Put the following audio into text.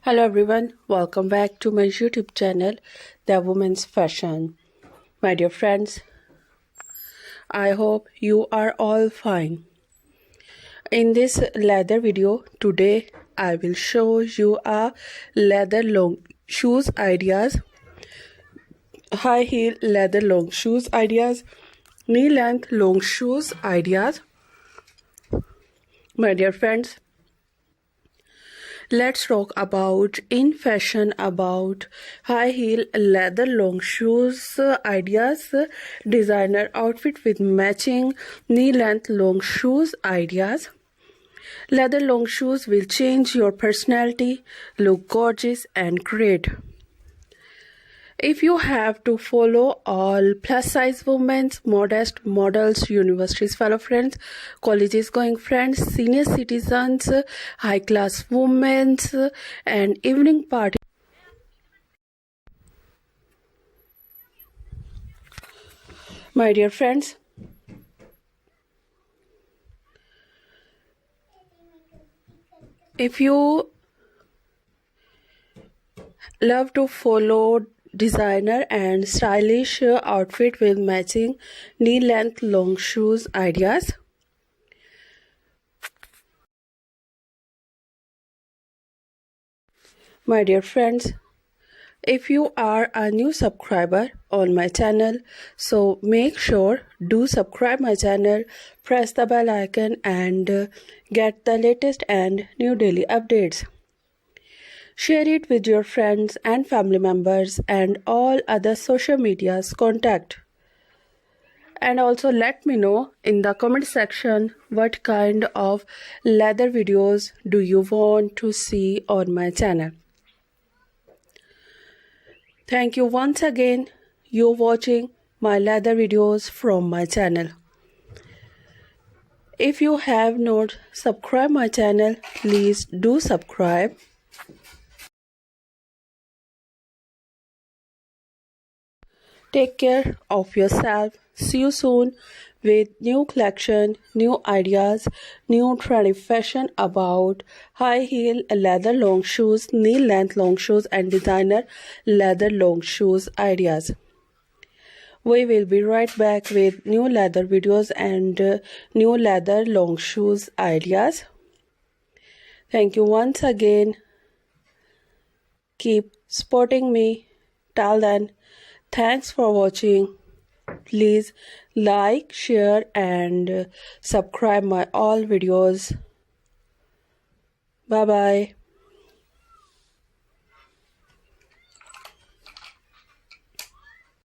Hello everyone, welcome back to my YouTube channel, The Women's Fashion. My dear friends, I hope you are all fine. In this leather video, today I will show you a leather long shoes ideas, high heel leather long shoes ideas, knee length long shoes ideas. My dear friends, let's talk about in fashion about high heel leather long shoes ideas, designer outfit with matching knee length long shoes ideas. Leather long shoes will change your personality, look gorgeous and great. If you have to follow all plus-size women, modest models, universities fellow friends, colleges going friends, senior citizens, high-class women, and evening party. My dear friends, if you love to follow designer and stylish outfit with matching knee length long shoes ideas, my dear friends, if you are a new subscriber on my channel, so make sure do subscribe my channel, press the bell icon and get the latest and new daily updates. Share it with your friends and family members and all other social media's contact. And also let me know in the comment section what kind of leather videos do you want to see on my channel. Thank you once again. You're watching my leather videos from my channel. If you have not subscribed my channel, please do subscribe. Take care of yourself. See you soon with new collection, new ideas, new trendy fashion about high heel leather long shoes, knee length long shoes and designer leather long shoes ideas. We will be right back with new leather videos and new leather long shoes ideas. Thank you once again. Keep supporting me. Till then, thanks for watching. Please like, share and subscribe my all videos. Bye bye.